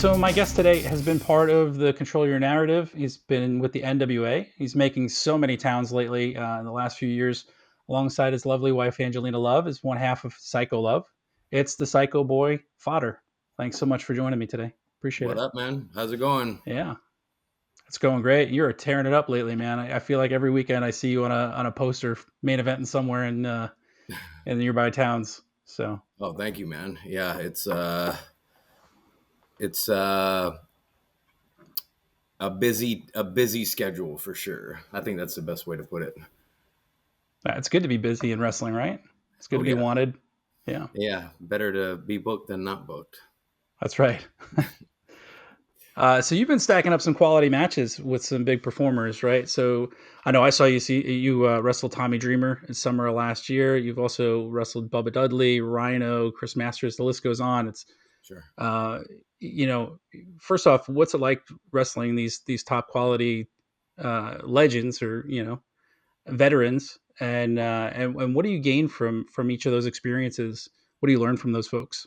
So my guest today has been part of the Control Your Narrative. He's been with the NWA. He's making so many towns lately in the last few years, alongside his lovely wife Angelina Love, is one half of Psycho Love. It's the Psycho Boy Fodder. Thanks so much for joining me today. Appreciate What it. up, man? How's it going? Yeah, it's going great. You're tearing it up lately, man. I feel like every weekend I see you on a poster main eventing somewhere in the nearby towns. So Oh, thank you, man. Yeah, it's a busy schedule for sure. I think that's the best way to put it. it's good to be busy in wrestling, right? It's good Oh to be yeah, wanted. Yeah, yeah. Better to be booked than not booked. that's right. So you've been stacking up some quality matches with some big performers, right? So I know I saw you wrestle Tommy Dreamer in summer of last year. You've also wrestled Bubba Dudley, Rhino, Chris Masters. The list goes on. It's Sure. uh, you know, first off, what's it like wrestling these top quality legends or veterans, and what do you gain from each of those experiences? What do you learn from those folks?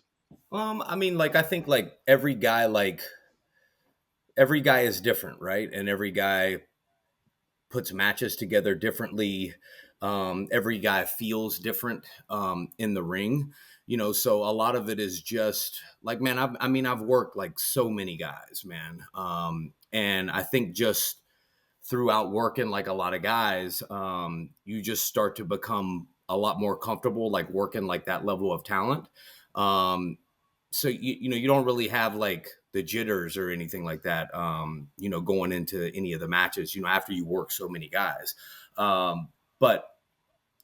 I mean, like I think every guy is different, right? And every guy puts matches together differently. Every guy feels different in the ring, so a lot of it is just like, man, I've worked like so many guys, man. And I think just throughout working like a lot of guys, you just start to become a lot more comfortable, like working like that level of talent. Um, so you don't really have like the jitters or anything like that, going into any of the matches, after you work so many guys. But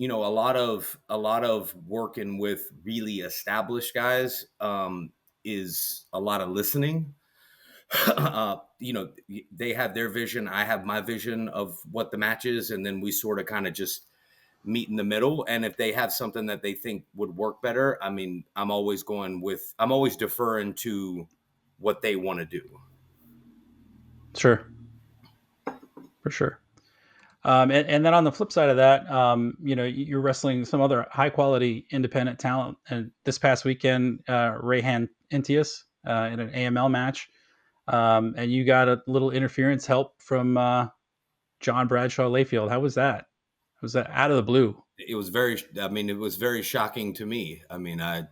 a lot of working with really established guys, is a lot of listening. They have their vision, I have my vision of what the match is, and then we sort of kind of just meet in the middle. And if they have something that they think would work better, I mean, I'm always deferring to what they want to do. Sure, for sure. And then on the flip side of that, you're wrestling some other high quality independent talent. And this past weekend, Rayhan Intius in an AML match, and you got a little interference help from John Bradshaw Layfield. How was that? Was that out of the blue? It was very shocking to me. I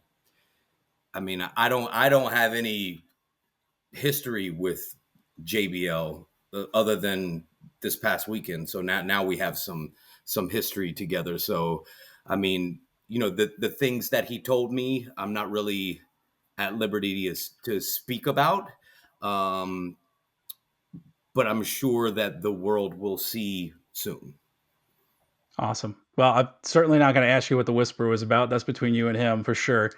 don't have any history with JBL, other than this past weekend. So now we have some history together. So I mean, the things that he told me, I'm not really at liberty to speak about. Um, but I'm sure that the world will see soon. Awesome. Well, I'm certainly not going to ask you what the whisper was about. That's between you and him for sure.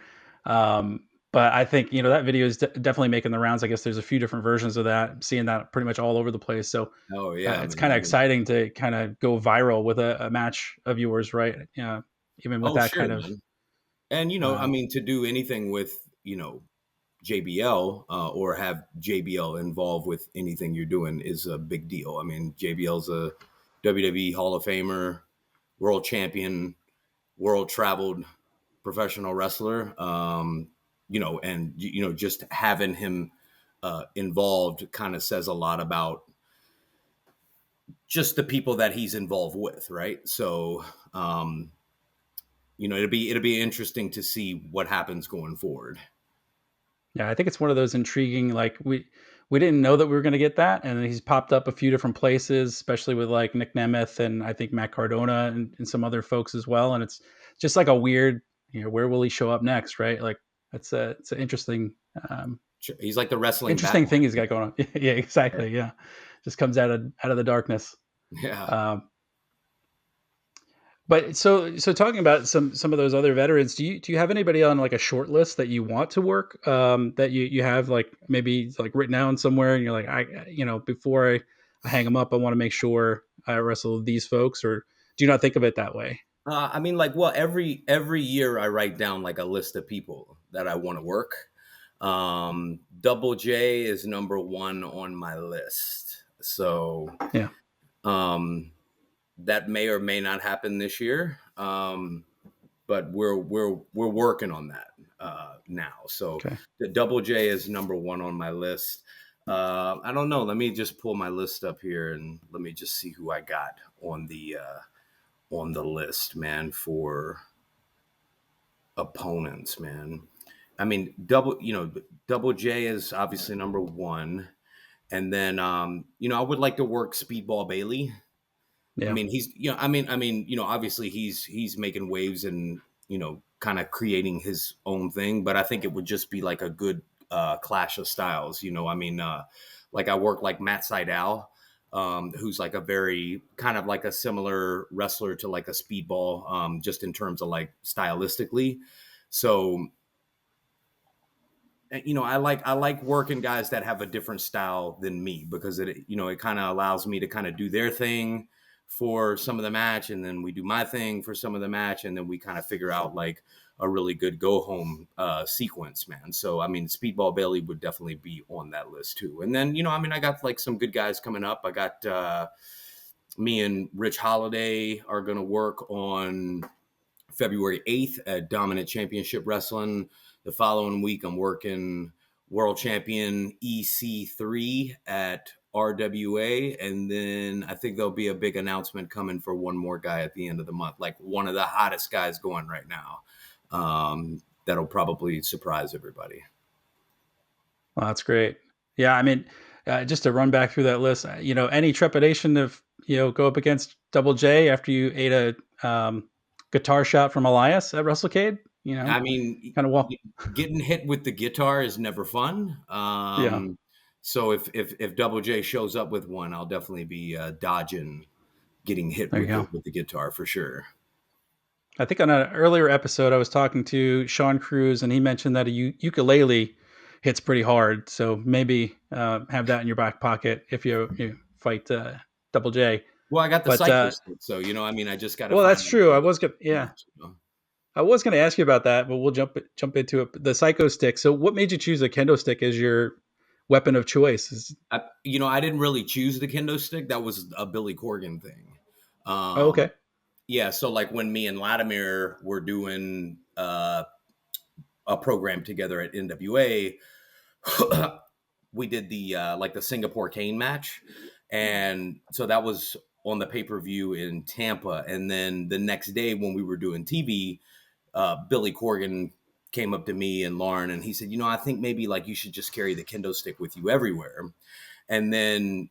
But I think that video is definitely making the rounds. I guess there's a few different versions of that. I'm seeing that pretty much all over the place. So Oh yeah, it's man. kind of I mean, exciting to kind of go viral with a match of yours, right? Yeah, even with oh that sure, kind of. man. And Um, to do anything with JBL, or have JBL involved with anything you're doing is a big deal. I mean, JBL's a WWE Hall of Famer, world champion, world traveled professional wrestler. And just having him involved kind of says a lot about just the people that he's involved with, right? So, it'll be interesting to see what happens going forward. yeah, I think it's one of those intriguing. Like we didn't know that we were going to get that, and he's popped up a few different places, especially with like Nick Nemeth and I think Matt Cardona and some other folks as well. And it's just like a weird, where will he show up next, right? Like it's an um, He's like the wrestling interesting thing Batman. he's got going on. Yeah, exactly. Yeah, just comes out of the darkness. Yeah. Um, But so talking about some of those other veterans, do you have anybody on like a short list that you want to work, that you have like maybe like written down somewhere and you're like, before I hang them up, I want to make sure I wrestle these folks, or do you not think of it that way? Every year I write down like a list of people that I want to work. Double J is number one on my list. So Yeah, um, that may or may not happen this year. But we're working on that. now. So Okay. the Double J is number one on my list. I don't know. Let me just pull my list up here and let me just see who I got on the list, man, for opponents, man. I mean, Double J is obviously number one, and then I would like to work Speedball Bailey. I Yeah. mean, obviously he's making waves and kind of creating his own thing, but I think it would just be like a good clash of styles. Like I work like Matt Sydal, who's like a very kind of like a similar wrestler to like a Speedball, just in terms of like stylistically. So I like working guys that have a different style than me because it kind of allows me to kind of do their thing for some of the match, and then we do my thing for some of the match, and then we kind of figure out like a really good go home sequence, man. So I mean, Speedball Bailey would definitely be on that list too. And then I got like some good guys coming up. I got me and Rich Holiday are gonna work on February 8th at Dominant Championship Wrestling. The following week, I'm working World Champion EC3 at RWA. And then I think there'll be a big announcement coming for one more guy at the end of the month, like one of the hottest guys going right now. That'll probably surprise everybody. Well, that's great. Yeah, I mean, just to run back through that list, any trepidation of go up against Double J after you ate a guitar shot from Elias at WrestleCade? I mean, Kind of walk. getting hit with the guitar is never fun. Yeah, So if Double J shows up with one, I'll definitely be dodging getting hit there you with go. the guitar for sure. I think on an earlier episode, I was talking to Sean Cruz, and he mentioned that a ukulele hits pretty hard. So maybe have that in your back pocket if you fight Double J. Well, I got the But Psycho Stick, so I just got to well, that's find true. one of those to yeah, match. I was gonna ask you about that, but we'll jump into it. The Psycho Stick. So, what made you choose a kendo stick as your weapon of choice? I didn't really choose the kendo stick. That was a Billy Corgan thing. Oh, Um, okay. yeah, so like when me and Latimer were doing a program together at NWA, we did the like the Singapore Cane match, and so that was on the pay per view in Tampa. And then the next day when we were doing TV, Billy Corgan came up to me and Lauren, and he said, I think maybe like you should just carry the kendo stick with you everywhere. And then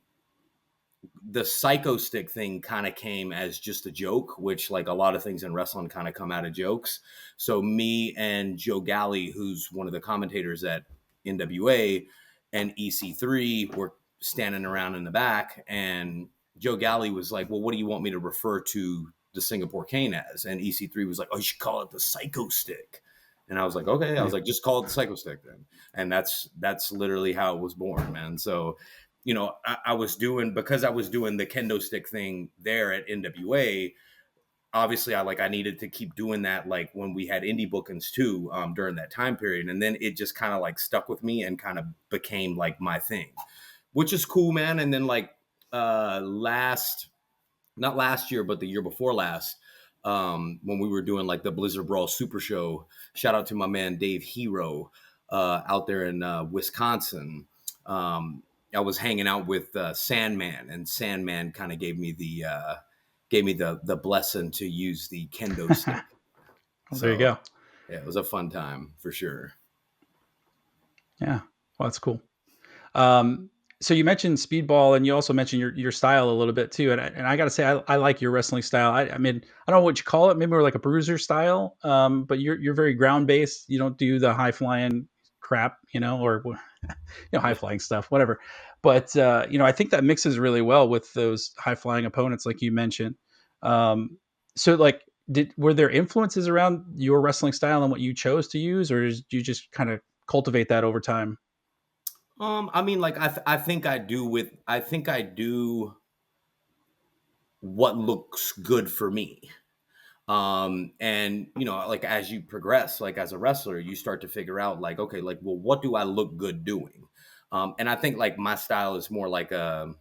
the psycho stick thing kind of came as just a joke, which like a lot of things in wrestling kind of come out of jokes. So me and Joe Galley, who's one of the commentators at NWA, and EC3 were standing around in the back, and Joe Galley was like, well, what do you want me to refer to the Singapore Cane as? And EC3 was like, oh, you should call it the psycho stick. And I was like, okay. I was Yeah. like, just call it the psycho stick then. And that's literally how it was born, man. So I was doing, because I was doing the kendo stick thing there at NWA. Obviously, I needed to keep doing that, like when we had indie bookings too, during that time period, and then it just kind of like stuck with me and kind of became like my thing, which is cool, man. And then like last not last year, but the year before last, when we were doing like the Blizzard Brawl Super Show. Shout out to my man Dave Hero out there in Wisconsin. Um, I was hanging out with Sandman, and Sandman kind of gave me the blessing to use the kendo stick. Well, there you So go. yeah, it was a fun time for sure. Yeah. Well, that's cool. Um, so you mentioned speedball, and you also mentioned your style a little bit too. And I got to say, I like your wrestling style. I mean, I don't know what you call it. Maybe we're like a bruiser style. But you're very ground based. You don't do the high flying crap, or high flying stuff, whatever. But I think that mixes really well with those high flying opponents, like you mentioned. Um, so like, were there influences around your wrestling style and what you chose to use, or did you just kind of cultivate that over time? I mean, like I think I do what looks good for me. And like as you progress, like as a wrestler, you start to figure out like, okay, like, well, what do I look good doing? And I think like my style is more like a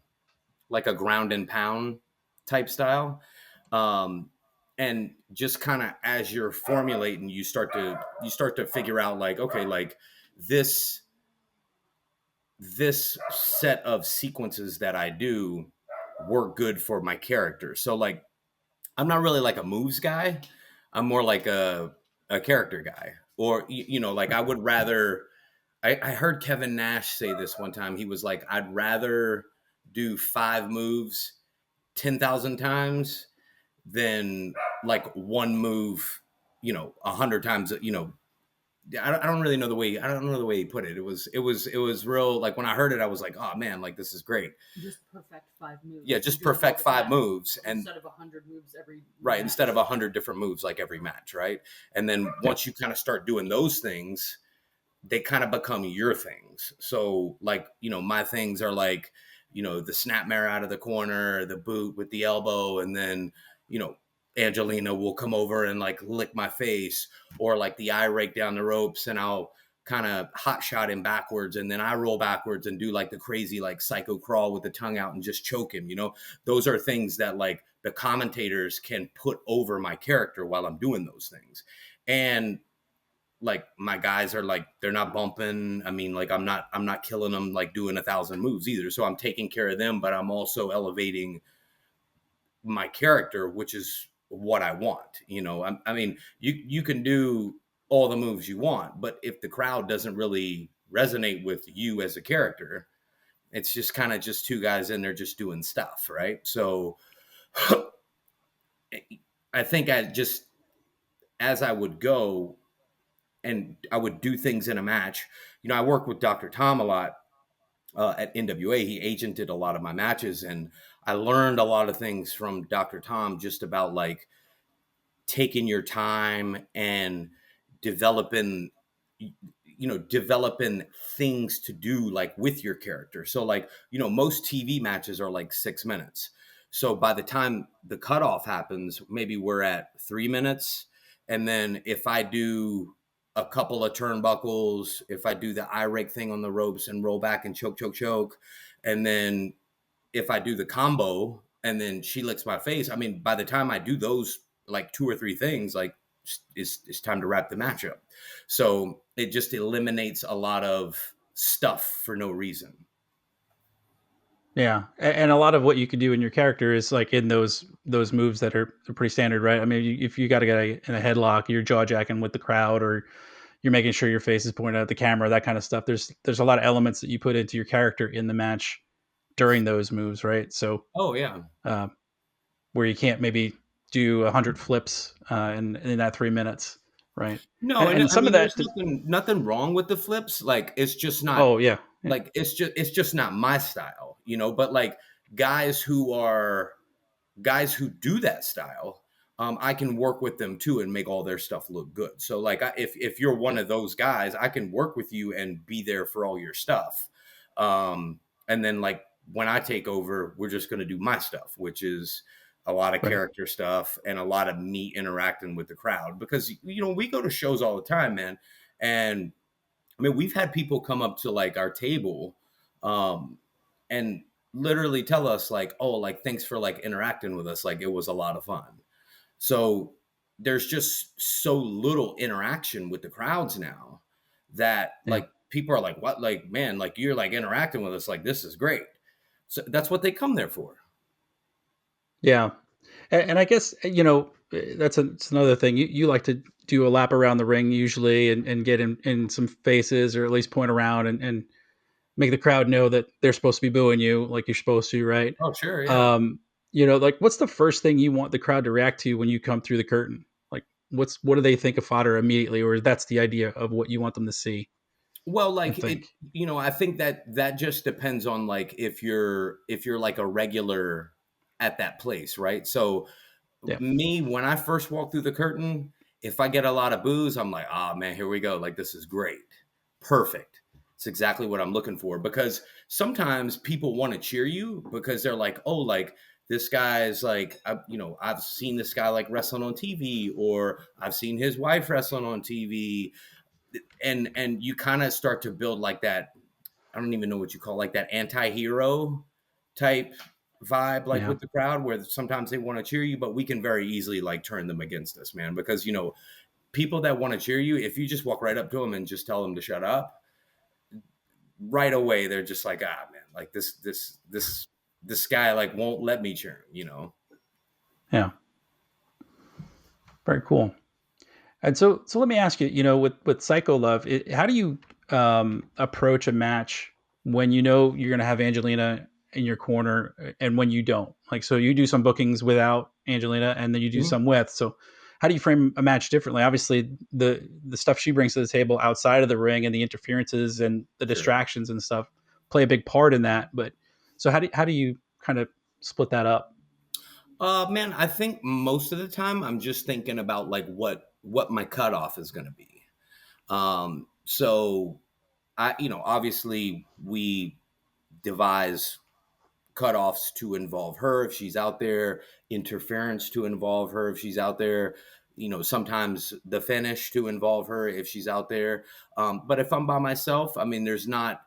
ground and pound type style. Um, and just kind of as you're formulating, you start to figure out like, okay, like this this set of sequences that I do work good for my character. So like I'm not really like a moves guy. I'm more like a character guy. Or like I would rather I heard Kevin Nash say this one time. He was like, I'd rather do 5 moves 10,000 times than like one move, 100 times. I don't really know the way. I don't know the way he put it. It was real. Like when I heard it, I was like, oh man, like this is great. Just perfect 5 moves. Yeah, You just do them all perfect the five time moves, and instead of 100 moves every right, match. instead of 100 different moves like every match, right? And then Yeah. once you kind of start doing those things, they kind of become your things. So like, my things are like, the snapmare out of the corner, the boot with the elbow, and then, you know, Angelina will come over and like lick my face, or like the eye rake down the ropes, and I'll kind of hot shot him backwards, and then I roll backwards and do like the crazy like psycho crawl with the tongue out and just choke him. Those are things that like the commentators can put over my character while I'm doing those things. And like my guys are like, they're not bumping. I mean, like I'm not killing them like doing 1,000 moves either. So I'm taking care of them, but I'm also elevating my character, which is what I want. I mean, you can do all the moves you want, but if the crowd doesn't really resonate with you as a character, it's just kind of just two guys in there just doing stuff, right? So I think I just, as I would go and I would do things in a match. I worked with Dr. Tom a lot at NWA. He agented a lot of my matches, and I learned a lot of things from Dr. Tom just about like taking your time and developing developing things to do like with your character. So like, most TV matches are like 6 minutes. So by the time the cutoff happens, maybe we're at 3 minutes. And then if I do a couple of turnbuckles, if I do the eye rake thing on the ropes and roll back and choke, choke, choke, and then if I do the combo and then she licks my face, I mean, by the time I do those like 2 or 3 things, like it's time to wrap the match up. So it just eliminates a lot of stuff for no reason. Yeah, and a lot of what you can do in your character is like in those moves that are pretty standard, right? I mean, if you got to get in a headlock, you're jaw jacking with the crowd, or you're making sure your face is pointed at the camera, that kind of stuff. There's a lot of elements that you put into your character in the match during those moves, right? So Oh yeah. uh, where you can't maybe do 100 flips in that 3 minutes, right? No, And and I some of mean, that, there's nothing wrong with the flips. Like it's just not oh yeah, yeah, like it's just not my style, But like guys who are guys who do that style, I can work with them too and make all their stuff look good. So like if you're one yeah, of those guys, I can work with you and be there for all your stuff. And then like when I take over, we're just going to do my stuff, which is a lot of right, character stuff and a lot of me interacting with the crowd, because we go to shows all the time, man. And I mean, we've had people come up to like our table, um, and literally tell us like, "Oh, like thanks for like interacting with us. Like it was a lot of fun." So there's just so little interaction with the crowds now that yeah. like people are like, "What? Like man, like you're like interacting with us. Like this is great." So that's what they come there for. Yeah, and I guess it's another thing. You like to do a lap around the ring usually, and get in some faces, or at least point around and make the crowd know that they're supposed to be booing you like you're supposed to, right? Oh, sure, yeah. Um, like what's the first thing you want the crowd to react to when you come through the curtain? Like what do they think of fodder immediately, or that's the idea of what you want them to see Well, and like it, think? I think that just depends on like if you're like a regular at that place, right? So Yeah, me, when I first walk through the curtain, if I get a lot of boos, I'm like, oh man, here we go. Like this is great. Perfect. It's exactly what I'm looking for, because sometimes people want to cheer you because they're like, oh, like this guy's like, I've seen this guy like wrestling on TV, or I've seen his wife wrestling on TV, and you kind of start to build like that. I don't even know what you call like that anti-hero type vibe like Yeah. with the crowd where sometimes they want to cheer you, but we can very easily like turn them against us, man, because people that want to cheer you, if you just walk right up to them and just tell them to shut up, right away they're just like, ah, man, like this guy like won't let me cheer him. Yeah. Very cool. And so let me ask you, with Psycho Love, how do you approach a match when you know you're going to have Angelina in your corner and when you don't? Like, so you do some bookings without Angelina and then you do Mhm. some with. So how do you frame a match differently? Obviously, the stuff she brings to the table outside of the ring and the interferences and the Sure. distractions and stuff play a big part in that. But so how do you kind of split that up? Man, I think most of the time I'm just thinking about like what my cutoff is going to be. So obviously we devise cutoffs to involve her if she's out there, interference to involve her if she's out there, sometimes the finish to involve her if she's out there. But if I'm by myself, I mean, there's not,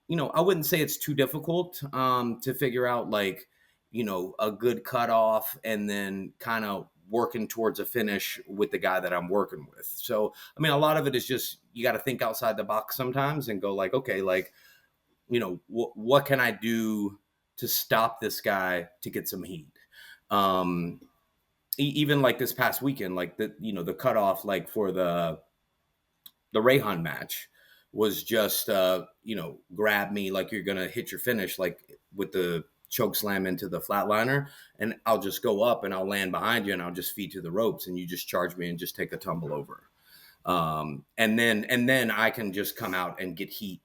I wouldn't say it's too difficult to figure out like, a good cutoff and then kind of working towards a finish with the guy that I'm working with. So, I mean, a lot of it is just, you got to think outside the box sometimes and go like, okay, like, what can I do to stop this guy to get some heat? Um, Even like this past weekend, like the cutoff, like for the Rayhan match was just, grab me like you're going to hit your finish, like with the choke slam into the flatliner. And I'll just go up and I'll land behind you and I'll just feed to the ropes and you just charge me and just take a tumble over. And then I can just come out and get heat,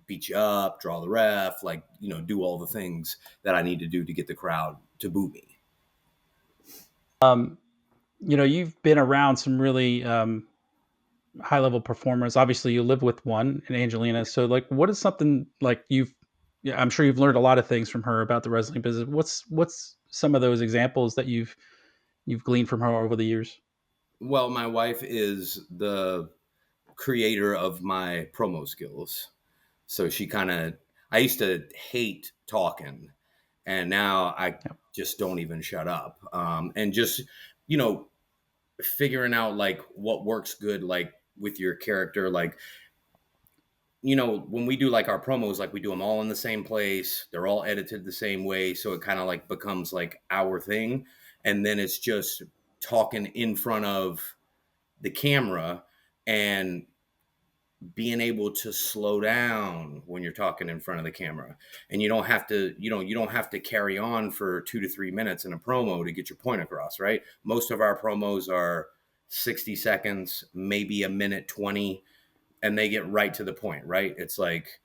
beat you up, draw the ref, like, do all the things that I need to do to get the crowd to boo me. Um, you've been around some really high level performers. Obviously, you live with one in Angelina. So, like, what is something like Yeah, I'm sure you've learned a lot of things from her about the wrestling business. What's some of those examples that you've gleaned from her over the years? Well, my wife is the creator of my promo skills. So she kind of, I used to hate talking, and now I Yeah. just don't even shut up. And just, you know, figuring out like what works good, like with your character, like, when we do like our promos, like we do them all in the same place. They're all edited the same way. So it kind of like becomes like our thing. And then it's just talking in front of the camera and being able to slow down when you're talking in front of the camera. And you don't have to, you don't have to carry on for 2 to 3 minutes in a promo to get your point across, right? Most of our promos are 60 seconds, maybe a minute 20, and they get right to the point, right? It's like,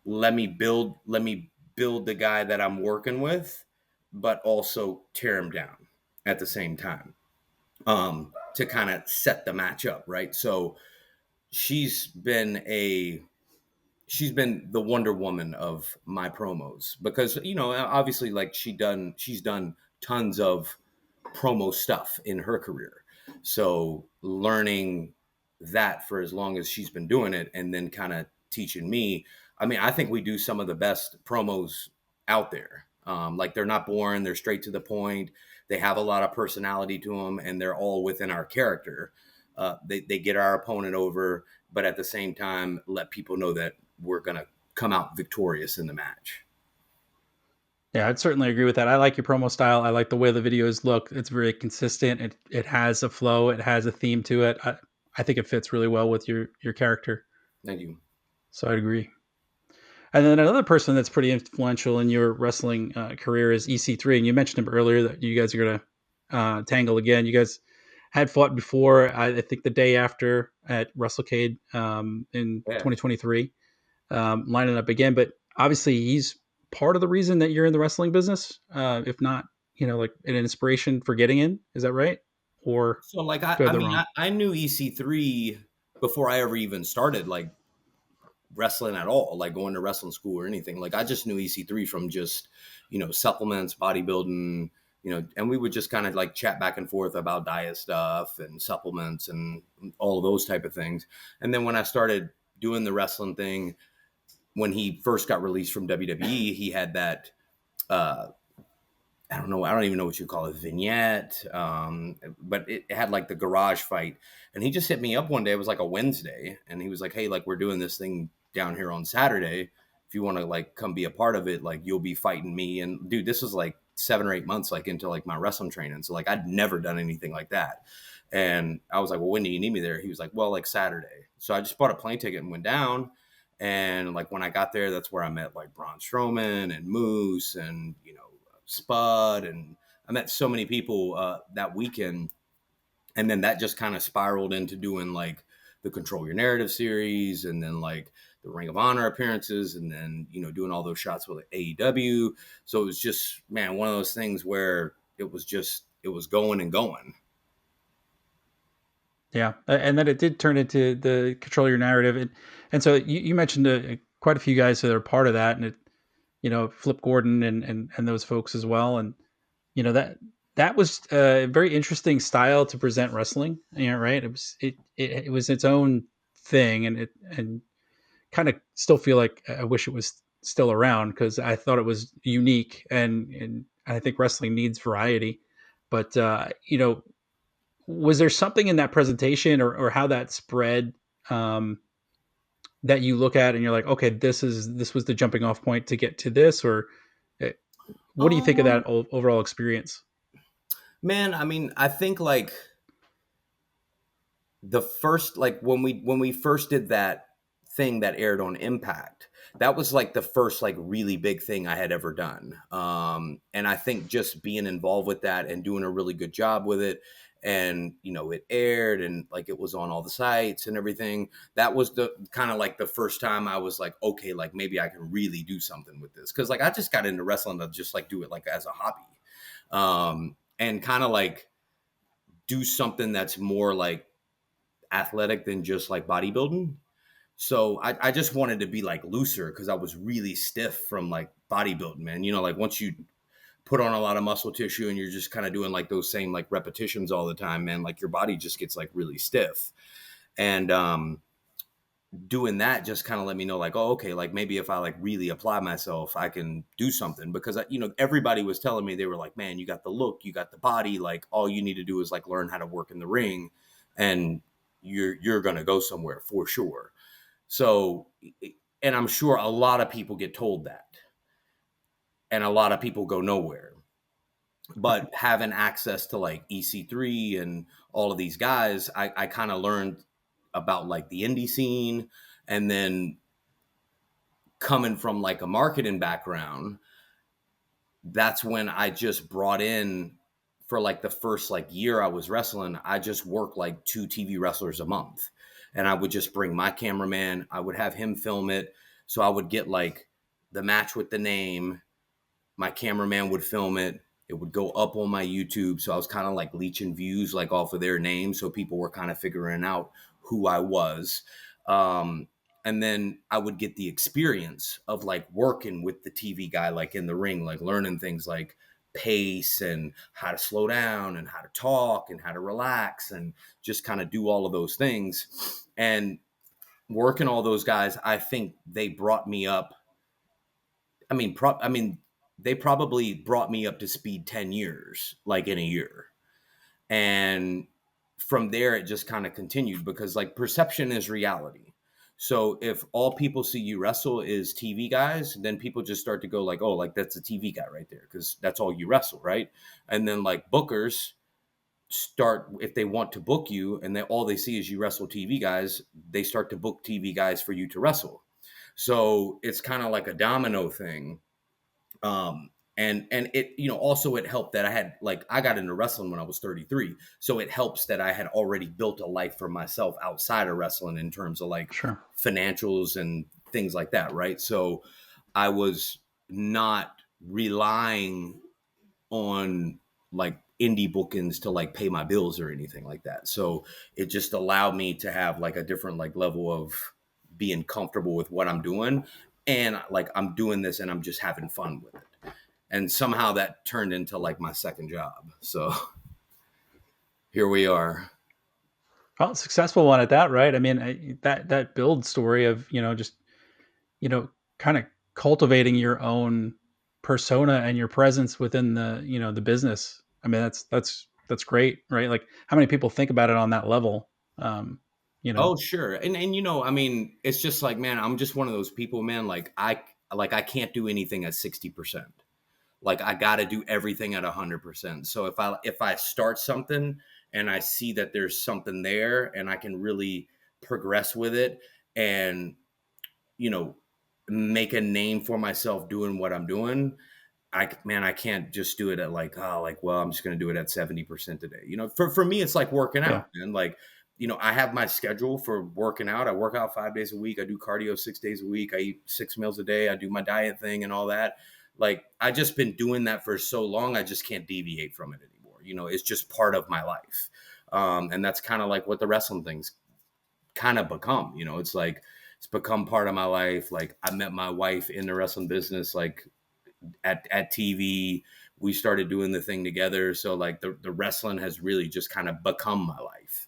let me build the guy that I'm working with, but also tear him down at the same time, to kind of set the match up, right? So she's been a she's been the Wonder Woman of my promos, because obviously, like, she's done tons of promo stuff in her career. So learning that for as long as she's been doing it and then kind of teaching me, I mean, I think we do some of the best promos out there. Like, they're not boring, they're straight to the point, they have a lot of personality to them, and they're all within our character. They get our opponent over, but at the same time let people know that we're going to come out victorious in the match. Yeah, I'd certainly agree with that. I like your promo style. I like the way the videos look. It's very consistent. It has a flow. It has a theme to it. I think it fits really well with your character. Thank you. So I'd agree. And then another person that's pretty influential in your wrestling career is EC3. And you mentioned him earlier that you guys are going to tangle again. You guys had fought before, I think the day after at WrestleCade in Yeah. 2023, lining up again. But obviously, he's part of the reason that you're in the wrestling business, if not, like an inspiration for getting in. Is that right? Or So like do I I have that mean wrong? I knew EC3 before I ever even started like wrestling at all, like going to wrestling school or anything. Like, I just knew EC3 from just, supplements, bodybuilding, and we would just kind of like chat back and forth about diet stuff and supplements and all of those type of things. And then when I started doing the wrestling thing, when he first got released from WWE, he had that uh, I don't know. I don't even know what you call it, vignette. But it had like the garage fight, and he just hit me up one day. It was like a Wednesday, and he was like, "Hey, like we're doing this thing down here on Saturday. If you want to like come be a part of it, like you'll be fighting me." And dude, this was like 7 or 8 months like into like my wrestling training, so like I'd never done anything like that. And I was like, "Well, when do you need me there?" He was like, "Well, like Saturday." So I just bought a plane ticket and went down. And like when I got there, that's where I met like Braun Strowman and Moose and Spud, and I met so many people that weekend. And then that just kind of spiraled into doing like the Control Your Narrative series, and then like the Ring of Honor appearances, and then doing all those shots with AEW. So it was just, man, one of those things where it was going and going. Yeah, and then it did turn into the control your narrative, and so you mentioned quite a few guys that are part of that, and Flip Gordon and those folks as well, and that was a very interesting style to present wrestling. Right? It was its own thing, and kind of still feel like I wish it was still around because I thought it was unique, and I think wrestling needs variety, but was there something in that presentation or how that spread um, that you look at and you're like, okay, this was the jumping off point to get to this, or uh, what do you think of that Um, overall experience? Man, I mean, I think like the first, like when we first did that thing that aired on Impact, that was like the first like really big thing I had ever done. And I think just being involved with that and doing a really good job with it, and it aired and like it was on all the sites and everything. That was the kind of like the first time I was like, okay, like maybe I can really do something with this, because like I just got into wrestling to just like do it like as a hobby, and kind of like do something that's more like athletic than just like bodybuilding. So I just wanted to be like looser, because I was really stiff from like bodybuilding, man. Like once you put on a lot of muscle tissue and you're just kind of doing like those same like repetitions all the time, man, like your body just gets like really stiff. And doing that just kind of let me know like, oh, okay, like maybe if I like really apply myself, I can do something. Because everybody was telling me, they were like, man, you got the look, you got the body, like all you need to do is like learn how to work in the ring, and you're gonna go somewhere for sure. So, and I'm sure a lot of people get told that, and a lot of people go nowhere. But having access to like EC3 and all of these guys, I kind of learned about like the indie scene. And then coming from like a marketing background, that's when I just brought in, for like the first like year I was wrestling, I just worked like 2 TV wrestlers a month. And I would just bring my cameraman, I would have him film it. So I would get like the match with the name, my cameraman would film it. It would go up on my YouTube. So I was kind of like leeching views like off of their name. So people were kind of figuring out who I was. Um, and then I would get the experience of like working with the TV guy, like in the ring, like learning things like pace and how to slow down and how to talk and how to relax and just kind of do all of those things. And working all those guys, I think they brought me up. I mean, they probably brought me up to speed 10 years, like in a year. And from there, it just kind of continued, because like perception is reality. So if all people see you wrestle is TV guys, then people just start to go like, oh, like that's a TV guy right there, because that's all you wrestle, right? And then like bookers start, if they want to book you and all they see is you wrestle TV guys, they start to book TV guys for you to wrestle. So it's kind of like a domino thing. And it, also it helped that I got into wrestling when I was 33. So it helps that I had already built a life for myself outside of wrestling, in terms of like Sure. financials and things like that, right? So I was not relying on like indie bookings to like pay my bills or anything like that. So it just allowed me to have like a different like level of being comfortable with what I'm doing. And like I'm doing this and I'm just having fun with it. And somehow that turned into like my second job. So here we are. Well, successful one at that, right? I mean, that build story of just you know kind of cultivating your own persona and your presence within the, the business. I mean, that's great, right? Like, how many people think about it on that level? Um, you know, Oh, sure. And I mean, it's just like, man, I'm just one of those people, man. I can't do anything at 60%. Like I got to do everything at 100%. So if I start something and I see that there's something there and I can really progress with it and, you know, make a name for myself doing what I'm doing, I can't just do it at like, oh, like, well, I'm just going to do it at 70% today. For me, it's like working yeah, out, and like, I have my schedule for working out. I work out 5 days a week. I do cardio 6 days a week. I eat 6 meals a day. I do my diet thing and all that. Like, I just been doing that for so long. I just can't deviate from it anymore. It's just part of my life. And that's kind of like what the wrestling things kind of become, it's like, it's become part of my life. Like I met my wife in the wrestling business, like at TV. We started doing the thing together. So like the wrestling has really just kind of become my life.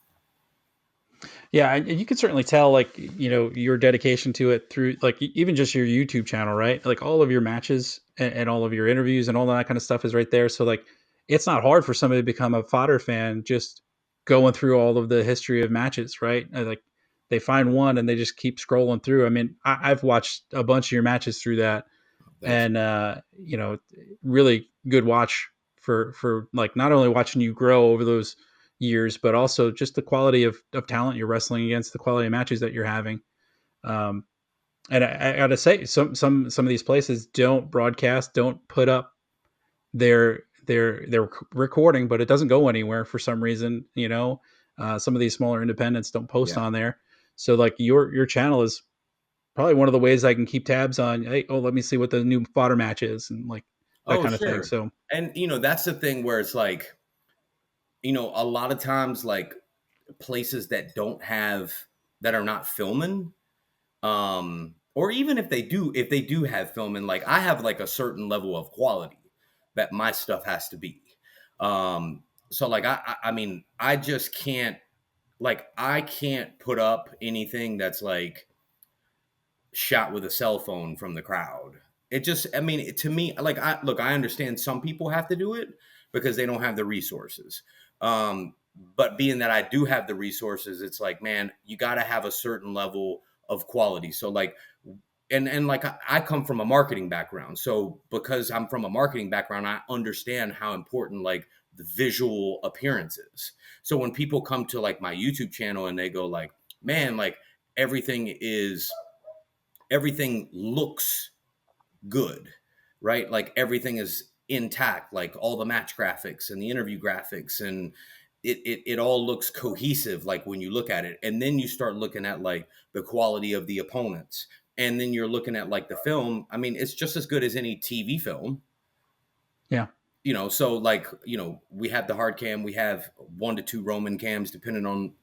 yeah, and you can certainly tell, like, your dedication to it through, like, even just your YouTube channel, right? Like, all of your matches and all of your interviews and all that kind of stuff is right there. So, like, it's not hard for somebody to become a fodder fan just going through all of the history of matches, right? Like, they find one and they just keep scrolling through. I mean, I've watched a bunch of your matches through that, Thank you. and really good watch for like, not only watching you grow over those years, but also just the quality of talent you're wrestling against, the quality of matches that you're having. um and I gotta say, some of these places don't put up their recording, but it doesn't go anywhere for some reason. Some of these smaller independents don't post Yeah. on there. So like, your channel is probably one of the ways I can keep tabs on, hey, oh, let me see what the new fodder match is, and like that Oh, kind of thing. sure. So And that's the thing where it's like, a lot of times like places that are not filming, or even if they do have filming, like I have like a certain level of quality that my stuff has to be. So like I mean, I just can't, like I can't put up anything that's like shot with a cell phone from the crowd. It just, I mean, to me, like, I understand some people have to do it because they don't have the resources. But being that I do have the resources, it's like, man, you got to have a certain level of quality. So like, and like I come from a marketing background. So because I'm from a marketing background, I understand how important like the visual appearance is. So when people come to like my YouTube channel and they go like, man, like everything looks good, right? Like everything is intact, like all the match graphics and the interview graphics, and it all looks cohesive, like when you look at it. And then you start looking at like the quality of the opponents. And then you're looking at like the film. I mean, it's just as good as any TV film. yeah, So like, we have the hard cam, we have 1 to 2 Roman cams, depending on,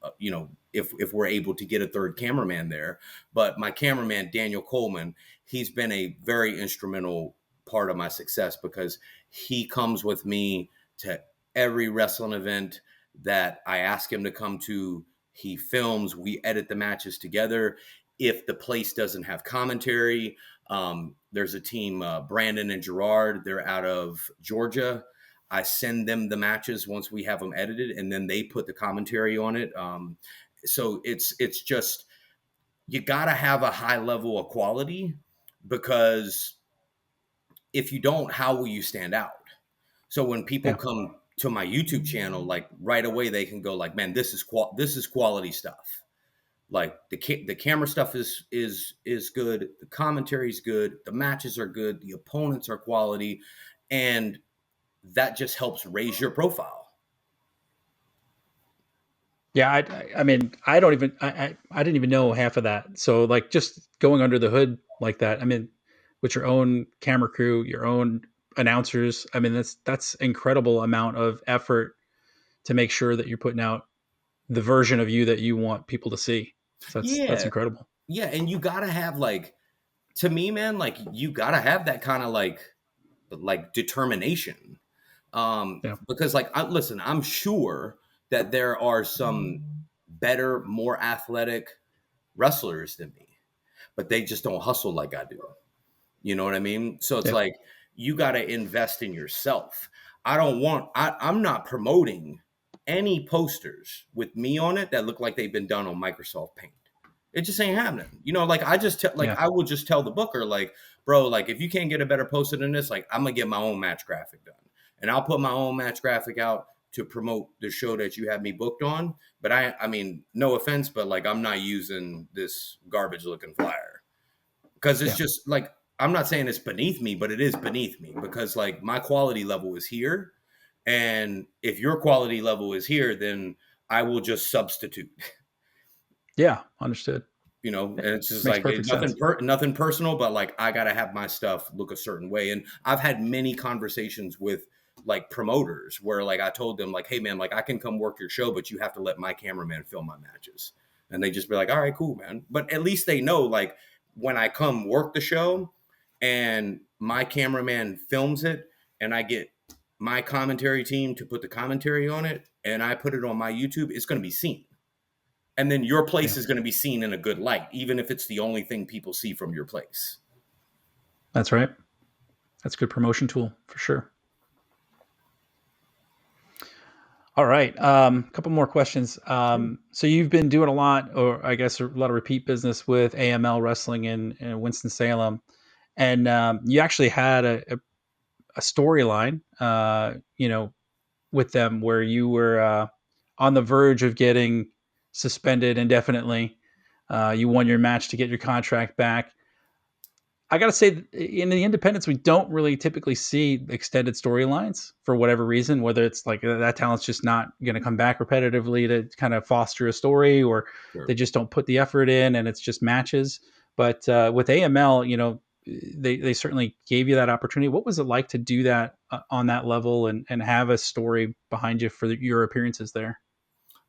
if we're able to get a third cameraman there. But my cameraman, Daniel Coleman, he's been a very instrumental part of my success because he comes with me to every wrestling event that I ask him to come to. He films, we edit the matches together. If the place doesn't have commentary, there's a team, Brandon and Gerard. They're out of Georgia. I send them the matches once we have them edited, and then they put the commentary on it. So it's just, you got to have a high level of quality, because if you don't, how will you stand out? So when people yeah, come to my YouTube channel, like right away they can go like, man, this is quality stuff. Like the camera stuff is good, the commentary is good, the matches are good, the opponents are quality, and that just helps raise your profile. yeah. I mean, I didn't even know half of that. So like, just going under the hood like that. I mean, with your own camera crew, your own announcers. I mean, that's incredible amount of effort to make sure that you're putting out the version of you that you want people to see. So that's Yeah, incredible. yeah, and you gotta have like, to me, man, like you gotta have that kind of like determination. Yeah, Because like, listen, I'm sure that there are some better, more athletic wrestlers than me, but they just don't hustle like I do. You know what I mean? So it's yeah, like, you got to invest in yourself. I'm not promoting any posters with me on it that look like they've been done on Microsoft Paint. It just ain't happening. Like Yeah. I will just tell the booker, like, bro, like if you can't get a better poster than this, like I'm gonna get my own match graphic done. And I'll put my own match graphic out to promote the show that you have me booked on. But I mean, no offense, but like I'm not using this garbage looking flyer. Because it's Yeah. just like, I'm not saying it's beneath me, but it is beneath me because like my quality level is here. And if your quality level is here, then I will just substitute. Yeah. Understood. And it's just Makes like perfect sense. nothing personal, but like I gotta have my stuff look a certain way. And I've had many conversations with like promoters where like I told them like, hey man, like I can come work your show, but you have to let my cameraman film my matches. And they just be like, all right, cool, man. But at least they know like when I come work the show and my cameraman films it and I get my commentary team to put the commentary on it and I put it on my YouTube, it's gonna be seen. And then your place Yeah. is going to be seen in a good light, even if it's the only thing people see from your place. That's right. That's a good promotion tool for sure. All right. A couple more questions. So you've been doing a lot, or I guess a lot of repeat business with AML Wrestling in Winston-Salem. And you actually had a storyline, with them where you were on the verge of getting suspended indefinitely. You won your match to get your contract back. I gotta say, in the independents, we don't really typically see extended storylines for whatever reason. Whether it's like that talent's just not going to come back repetitively to kind of foster a story, or Sure. they just don't put the effort in, and it's just matches. But with AML, they certainly gave you that opportunity. What was it like to do that on that level and have a story behind you for your appearances there?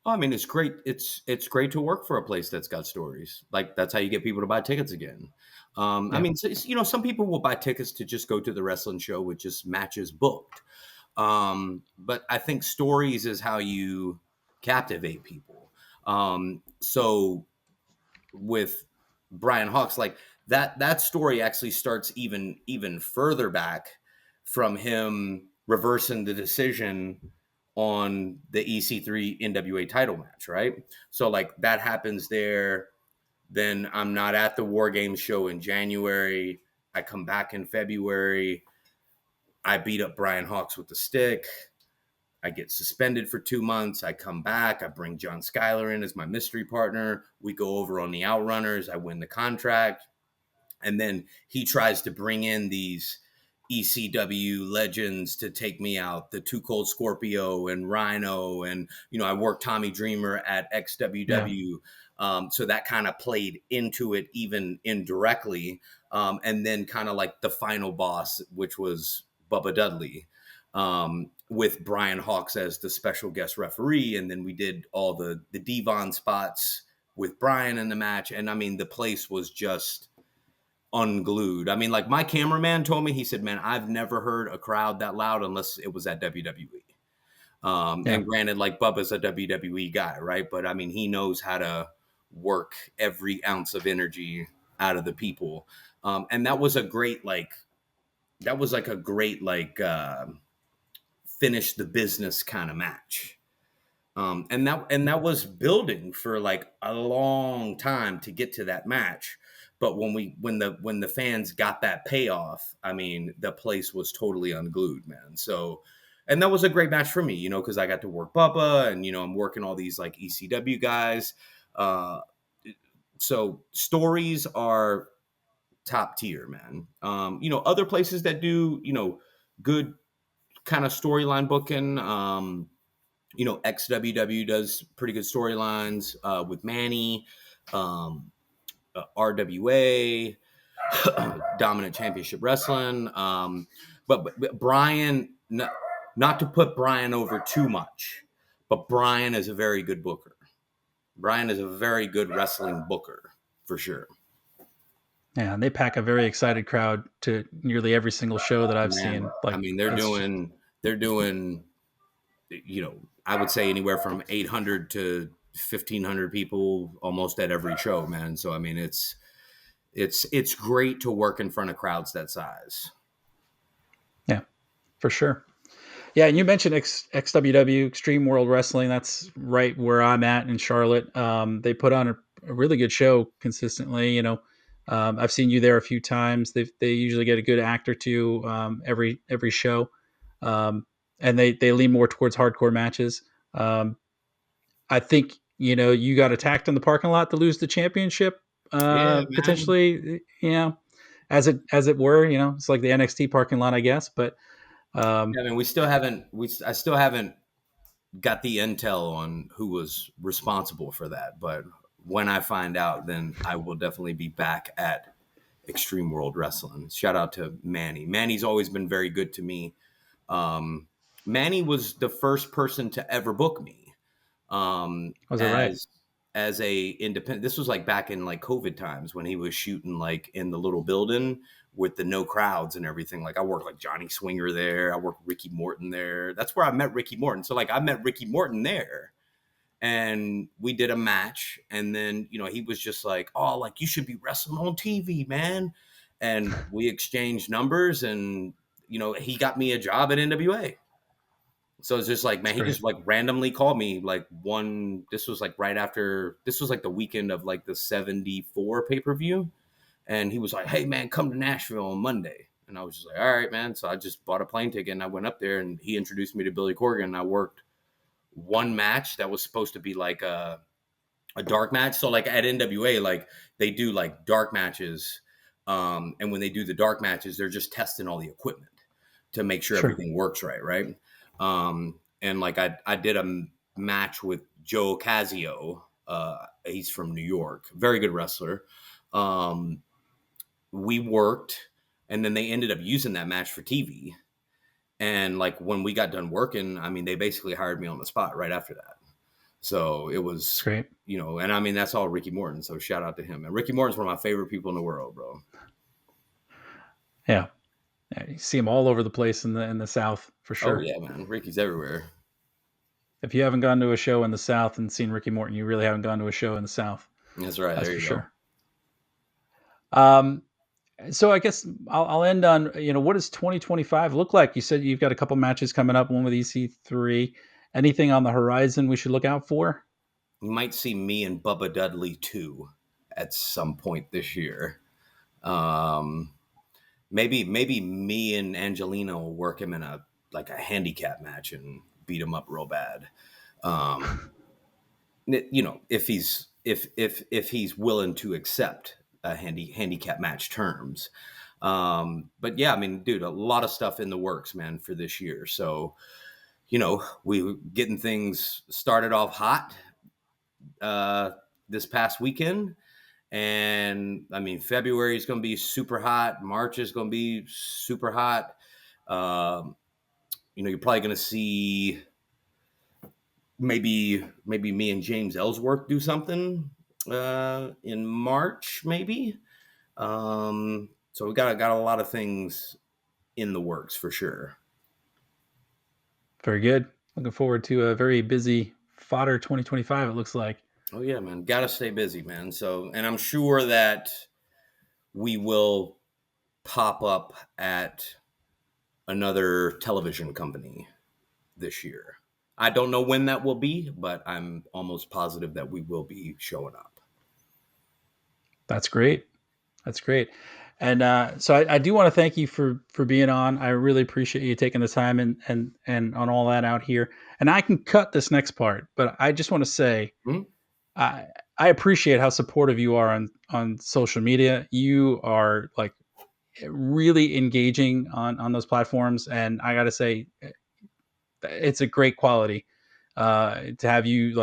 I mean, it's great. It's great to work for a place that's got stories. Like that's how you get people to buy tickets again. I Yeah, mean, some people will buy tickets to just go to the wrestling show with just matches booked. But I think stories is how you captivate people. So with Brian Hawks, like that story actually starts even further back from him reversing the decision on the EC3 NWA title match, right? So like that happens there. Then I'm not at the War Games show in January. I come back in February. I beat up Brian Hawks with the stick. I get suspended for 2 months. I come back. I bring John Schuyler in as my mystery partner. We go over on the Outrunners. I win the contract. And then he tries to bring in these ECW legends to take me out, the two Cold Scorpio and Rhino. And, I worked Tommy Dreamer at yeah, XWW. So that kind of played into it even indirectly. And then kind of like the final boss, which was Bubba Dudley, with Brian Hawks as the special guest referee. And then we did all the Devon spots with Brian in the match. And I mean, the place was just unglued. I mean, like my cameraman told me, he said, man, I've never heard a crowd that loud unless it was at WWE. yeah, And granted, like Bubba's a WWE guy, right? But I mean, he knows how to work every ounce of energy out of the people. And that was a great, finish the business kind of match. And that was building for like a long time to get to that match. But when the fans got that payoff, I mean, the place was totally unglued, man. So, and that was a great match for me, because I got to work Bubba, and I'm working all these like ECW guys. Uh, so stories are top tier, man. Other places that do good kind of storyline booking. XWW does pretty good storylines with Manny, RWA, Dominant Championship Wrestling. But Brian, not to put Brian over too much, but Brian is a very good booker. Brian is a very good wrestling booker for sure. yeah. And they pack a very excited crowd to nearly every single show that I've Man, seen. I Like mean, it's just they're doing, I would say anywhere from 800 to 1,500 people almost at every show, man. So I mean, it's great to work in front of crowds that size. for sure. Yeah, and you mentioned XWW, Extreme World Wrestling. That's right where I'm at in Charlotte. They put on a really good show consistently. I've seen you there a few times. They usually get a good act or two every show, um, and they lean more towards hardcore matches. Um, I think you got attacked in the parking lot to lose the championship, Yeah, man. potentially. As it were. It's like the NXT parking lot, I guess. But Yeah, I mean, we still haven't. I still haven't got the intel on who was responsible for that. But when I find out, then I will definitely be back at Extreme World Wrestling. Shout out to Manny. Manny's always been very good to me. Um, Manny was the first person to ever book me um, was that right? as as a independent. This was like back in like COVID times when he was shooting like in the little building with the no crowds and everything. Like I worked like Johnny Swinger there. I worked Ricky Morton there. That's where I met Ricky Morton. So like I met Ricky Morton there and we did a match and then he was just like, oh, like you should be wrestling on TV, man. And we exchanged numbers and he got me a job at NWA. So it's just like, That's man, he great. just like randomly called me like this was like right after, this was like the weekend of like the 74 pay-per-view. And he was like, hey man, come to Nashville on Monday. And I was just like, all right, man. So I just bought a plane ticket and I went up there and he introduced me to Billy Corgan and I worked one match that was supposed to be like a dark match. So like at NWA, like they do like dark matches. And when they do the dark matches, they're just testing all the equipment to make sure Sure. everything works right. Right. And like I did a match with Joe Casio. He's from New York, very good wrestler. Um, we worked and then they ended up using that match for TV. And like when we got done working, I mean, they basically hired me on the spot right after that. So it That's was, great. and I mean, that's all Ricky Morton. So shout out to him. And Ricky Morton's one of my favorite people in the world, bro. Yeah. Yeah, you see them all over the place in the South for Oh, sure. yeah, man. Ricky's everywhere. If you haven't gone to a show in the South and seen Ricky Morton, you really haven't gone to a show in the South. That's right. That's There for you go. sure. Um, so I guess I'll end on what does 2025 look like? You said you've got a couple matches coming up, one with EC3. Anything on the horizon we should look out for? You might see me and Bubba Dudley too at some point this year. Um, maybe me and Angelina will work him in a handicap match and beat him up real bad. Um, if he's willing to accept handicap match terms. But yeah, I mean, dude, a lot of stuff in the works, man, for this year. So we were getting things started off hot uh, this past weekend. And I mean, February is going to be super hot. March is going to be super hot. Um, you're probably going to see maybe me and James Ellsworth do something in March, maybe. So we got a lot of things in the works for sure. Very good. Looking forward to a very busy Fodder 2025. It looks like. Oh yeah, man, got to stay busy, man. So, and I'm sure that we will pop up at another television company this year. I don't know when that will be, but I'm almost positive that we will be showing up. That's great. That's great. And so I do want to thank you for being on. I really appreciate you taking the time and on all that out here. And I can cut this next part, but I just want to say Hmm? I I appreciate how supportive you are on social media. You are like really engaging on those platforms, and I got to say it's a great quality to have you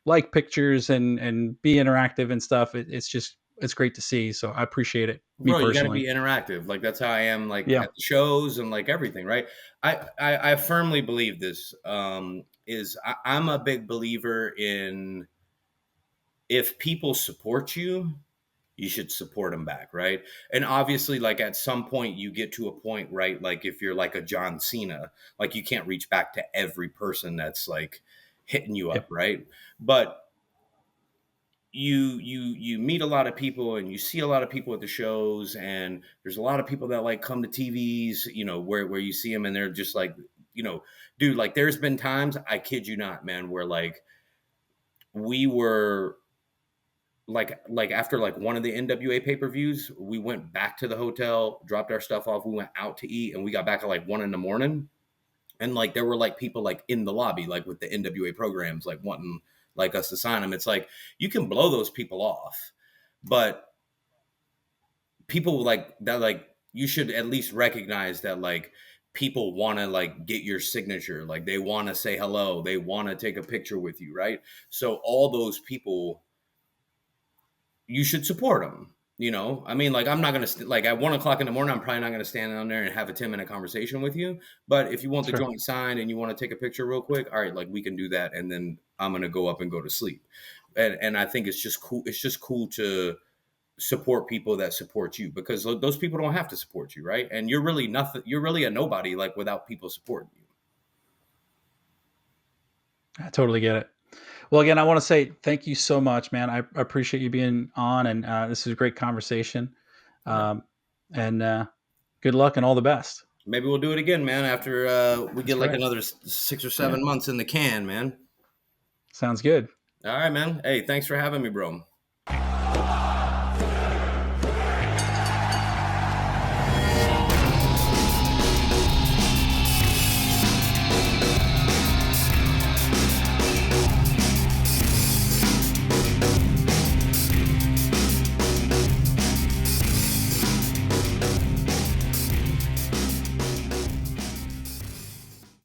like pictures and be interactive and stuff. It's great to see. So I appreciate it. Me Bro, you got to be personally. interactive. Like that's how I am. Like Yeah. at the shows and like everything, right? I firmly believe this. I'm a big believer in if people support you, you should support them back, right? And obviously, like at some point, you get to a point, right? Like if you're like a John Cena, like you can't reach back to every person that's like hitting you up, Yep. right? But you meet a lot of people and you see a lot of people at the shows, and there's a lot of people that like come to TVs, where you see them and they're just like, dude, like there's been times, I kid you not, man, where like we were like after like one of the NWA pay-per-views, we went back to the hotel, dropped our stuff off, we went out to eat, and we got back at like 1 a.m. And like there were like people like in the lobby, like with the NWA programs, like wanting like us to sign them. It's like you can blow those people off, but people like that, like you should at least recognize that like people want to like get your signature, like they want to say hello, they want to take a picture with you, right? So all those people, you should support them. I mean, like I'm not gonna like at 1 o'clock in the morning, I'm probably not gonna stand down there and have a 10-minute conversation with you. But if you want the Sure. joint signed and you want to take a picture real quick, all right, like we can do that, and then I'm gonna go up and go to sleep. And I think it's just cool. It's just cool to support people that support you, because those people don't have to support you, right? And you're really nothing. You're really a nobody, like without people supporting you. I totally get it. Well, again, I want to say thank you so much, man. I appreciate you being on, and this is a great conversation. Yeah. Um, and good luck and all the best. Maybe we'll do it again, man. After we get That's like right. another 6 or Yeah. 7 months in the can, man. Sounds good. All right, man. Hey, thanks for having me, bro.